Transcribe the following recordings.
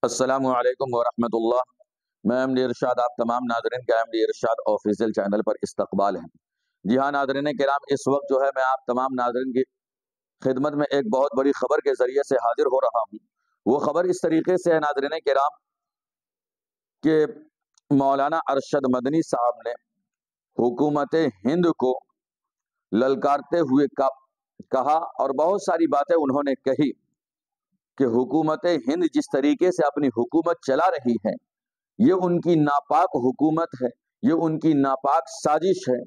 السلام علیکم ورحمۃ اللہ۔ میں احمد ارشاد آپ تمام ناظرین کا احمد ارشاد آفیشیل چینل پر استقبال ہے۔ جی ہاں ناظرین کرام، اس وقت جو ہے میں آپ تمام ناظرین کی خدمت میں ایک بہت بڑی خبر کے ذریعے سے حاضر ہو رہا ہوں۔ وہ خبر اس طریقے سے ہے ناظرین کرام کہ مولانا ارشد مدنی صاحب نے حکومت ہند کو للکارتے ہوئے کہا اور بہت ساری باتیں انہوں نے کہی کہ حکومت ہند جس طریقے سے اپنی حکومت چلا رہی ہے یہ ان کی ناپاک حکومت ہے، یہ ان کی ناپاک سازش ہے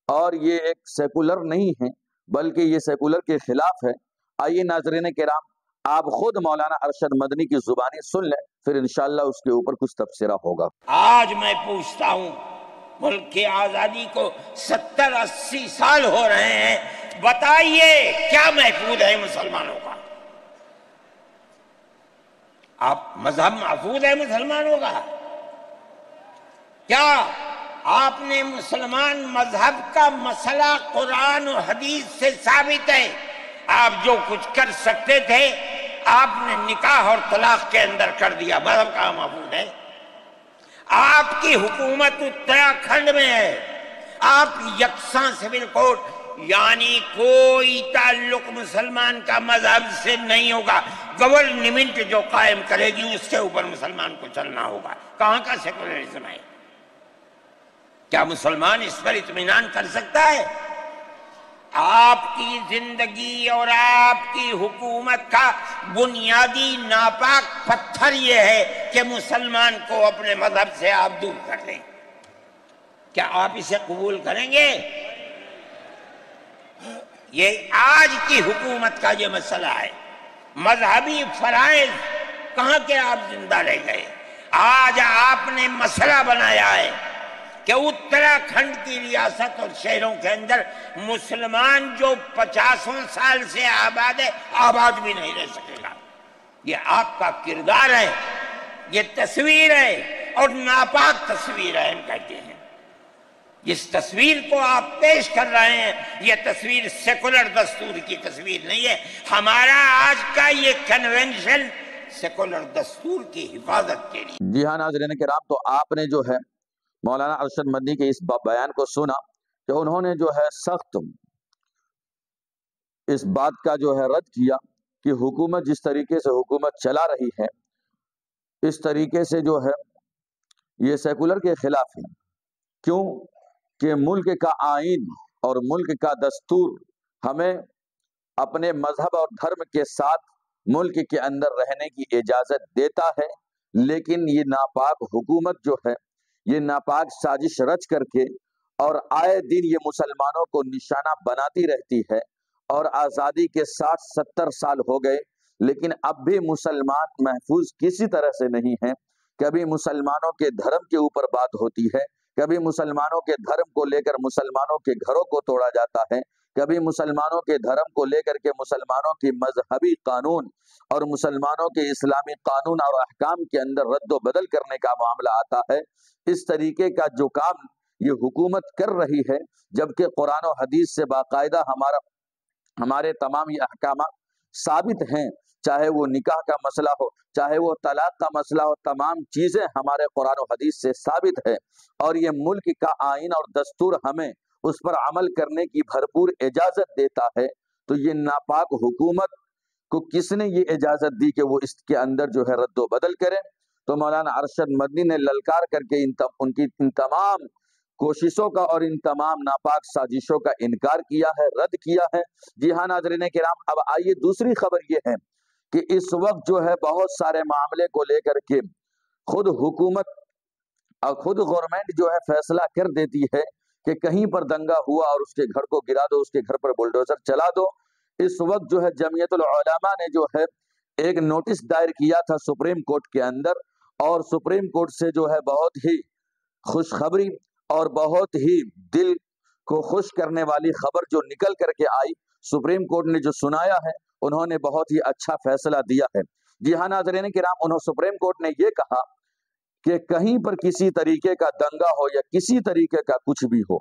اور یہ ایک سیکولر نہیں ہے بلکہ یہ سیکولر کے خلاف ہے۔ آئیے ناظرین کرام آپ خود مولانا ارشد مدنی کی زبانی سن لیں، پھر انشاءاللہ اس کے اوپر کچھ تبصرہ ہوگا۔ آج میں پوچھتا ہوں، ملک کی آزادی کو 70-80 سال ہو رہے ہیں، بتائیے کیا محفوظ ہے مسلمانوں کا؟ آپ مذہب محفوظ ہے مسلمانوں کا؟ کیا آپ نے مسلمان مذہب کا مسئلہ قرآن و حدیث سے ثابت ہے؟ آپ جو کچھ کر سکتے تھے آپ نے نکاح اور طلاق کے اندر کر دیا، مذہب کا محفوظ ہے؟ آپ کی حکومت اتراکھنڈ میں ہے، آپ یکساں سول کوڈ، یعنی کوئی تعلق مسلمان کا مذہب سے نہیں ہوگا، گورنمنٹ جو قائم کرے گی اس کے اوپر مسلمان کو چلنا ہوگا۔ کہاں کا سیکولرزم ہے؟ کیا مسلمان اس پر اطمینان کر سکتا ہے؟ آپ کی زندگی اور آپ کی حکومت کا بنیادی ناپاک پتھر یہ ہے کہ مسلمان کو اپنے مذہب سے آپ دور کر دیں۔ کیا آپ اسے قبول کریں گے؟ یہ آج کی حکومت کا یہ مسئلہ ہے۔ مذہبی فرائض کہاں کے آپ زندہ رہ گئے؟ آج آپ نے مسئلہ بنایا ہے کہ اتراکھنڈ کی ریاست اور شہروں کے اندر مسلمان جو 50 سال سے آباد ہے آباد بھی نہیں رہ سکے گا۔ یہ آپ کا کردار ہے، یہ تصویر ہے اور ناپاک تصویر ہے۔ ہم کہتے ہیں جس تصویر کو آپ پیش کر رہے ہیں یہ تصویر سیکولر دستور کی تصویر نہیں ہے۔ ہمارا آج کا یہ کنونشن سیکولر دستور کی حفاظت کے لیے۔ جی ہاں ناظرین کرام، تو آپ نے جو ہے مولانا ارشد مدنی کے اس بیان کو سنا کہ انہوں نے جو ہے سخت اس بات کا جو ہے رد کیا کہ حکومت جس طریقے سے حکومت چلا رہی ہے اس طریقے سے جو ہے یہ سیکولر کے خلاف ہے۔ کیوں کہ ملک کا آئین اور ملک کا دستور ہمیں اپنے مذہب اور دھرم کے ساتھ ملک کے اندر رہنے کی اجازت دیتا ہے، لیکن یہ ناپاک حکومت جو ہے یہ ناپاک سازش رچ کر کے اور آئے دن یہ مسلمانوں کو نشانہ بناتی رہتی ہے، اور آزادی کے 60-70 سال ہو گئے لیکن اب بھی مسلمان محفوظ کسی طرح سے نہیں ہیں۔ کبھی مسلمانوں کے دھرم کے اوپر بات ہوتی ہے، کبھی مسلمانوں کے دھرم کو لے کر مسلمانوں کے گھروں کو توڑا جاتا ہے، کبھی مسلمانوں کے دھرم کو لے کر کے مسلمانوں کی مذہبی قانون اور مسلمانوں کے اسلامی قانون اور احکام کے اندر رد و بدل کرنے کا معاملہ آتا ہے۔ اس طریقے کا جو کام یہ حکومت کر رہی ہے، جبکہ قرآن و حدیث سے باقاعدہ ہمارے تمام یہ احکامات ثابت ہیں، چاہے وہ نکاح کا مسئلہ ہو، چاہے وہ طلاق کا مسئلہ ہو، تمام چیزیں ہمارے قرآن و حدیث سے ثابت ہے، اور یہ ملک کا آئین اور دستور ہمیں اس پر عمل کرنے کی بھرپور اجازت دیتا ہے۔ تو یہ ناپاک حکومت کو کس نے یہ اجازت دی کہ وہ اس کے اندر جو ہے رد و بدل کرے؟ تو مولانا ارشد مدنی نے للکار کر کے ان کی ان تمام کوششوں کا اور ان تمام ناپاک سازشوں کا انکار کیا ہے، رد کیا ہے۔ جی ہاں ناظرین کرام، اب آئیے دوسری خبر یہ ہے کہ اس وقت جو ہے بہت سارے معاملے کو لے کر کے خود حکومت اور خود گورنمنٹ جو ہے فیصلہ کر دیتی ہے کہ کہیں پر دنگا ہوا اور اس کے گھر کو گرا دو، اس کے گھر پر بلڈوزر چلا دو۔ اس وقت جو ہے جمعیت العلماء نے جو ہے ایک نوٹس دائر کیا تھا سپریم کورٹ کے اندر، اور سپریم کورٹ سے جو ہے بہت ہی خوشخبری اور بہت ہی دل کو خوش کرنے والی خبر جو نکل کر کے آئی، سپریم کورٹ نے جو سنایا ہے انہوں نے بہت ہی اچھا فیصلہ دیا ہے۔ جی ہاں ناظرین کرام، سپریم کورٹ نے یہ کہا کہ کہیں پر کسی طریقے کا دنگا ہو یا کسی طریقے کا کچھ بھی ہو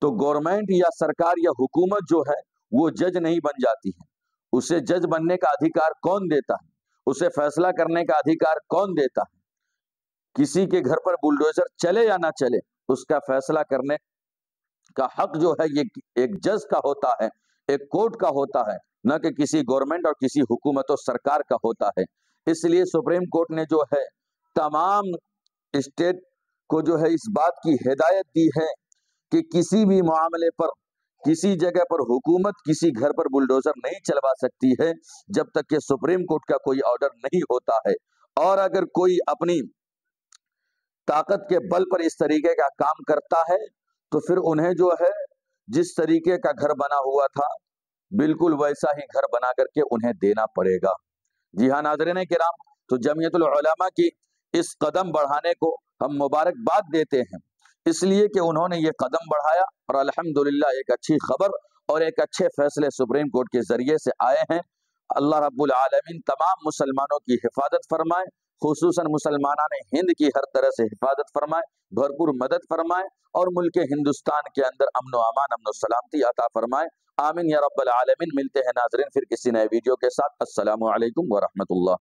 تو گورنمنٹ یا سرکار یا حکومت جو ہے وہ جج نہیں بن جاتی ہے۔ اسے جج بننے کا ادھیکار کون دیتا ہے؟ اسے فیصلہ کرنے کا ادھیکار کون دیتا ہے؟ کسی کے گھر پر بلڈوزر چلے یا نہ چلے، اس کا فیصلہ کرنے کا حق جو ہے یہ ایک جج کا ہوتا ہے، ایک کورٹ کا ہوتا ہے، نہ کہ کسی گورنمنٹ اور کسی حکومت و سرکار کا ہوتا ہے۔ اس لیے سپریم کورٹ نے جو ہے تمام اسٹیٹ کو جو ہے اس بات کی ہدایت دی ہے کہ کسی بھی معاملے پر، کسی جگہ پر حکومت کسی گھر پر بلڈوزر نہیں چلوا سکتی ہے جب تک کہ سپریم کورٹ کا کوئی آرڈر نہیں ہوتا ہے۔ اور اگر کوئی اپنی طاقت کے بل پر اس طریقے کا کام کرتا ہے تو پھر انہیں جو ہے جس طریقے کا گھر بنا ہوا تھا بالکل ویسا ہی گھر بنا کر کے انہیں دینا پڑے گا۔ جی ہاں ناظرین کرام، تو جمعیت العلماء کی اس قدم بڑھانے کو ہم مبارکباد دیتے ہیں، اس لیے کہ انہوں نے یہ قدم بڑھایا اور الحمدللہ ایک اچھی خبر اور ایک اچھے فیصلے سپریم کورٹ کے ذریعے سے آئے ہیں۔ اللہ رب العالمین تمام مسلمانوں کی حفاظت فرمائے، خصوصاً مسلمانان ہند کی ہر طرح سے حفاظت فرمائے، بھرپور مدد فرمائے اور ملک ہندوستان کے اندر امن و امان، امن و سلامتی عطا فرمائے، آمین یا رب العالمین۔ ملتے ہیں ناظرین پھر کسی نئے ویڈیو کے ساتھ۔ السلام علیکم ورحمۃ اللہ۔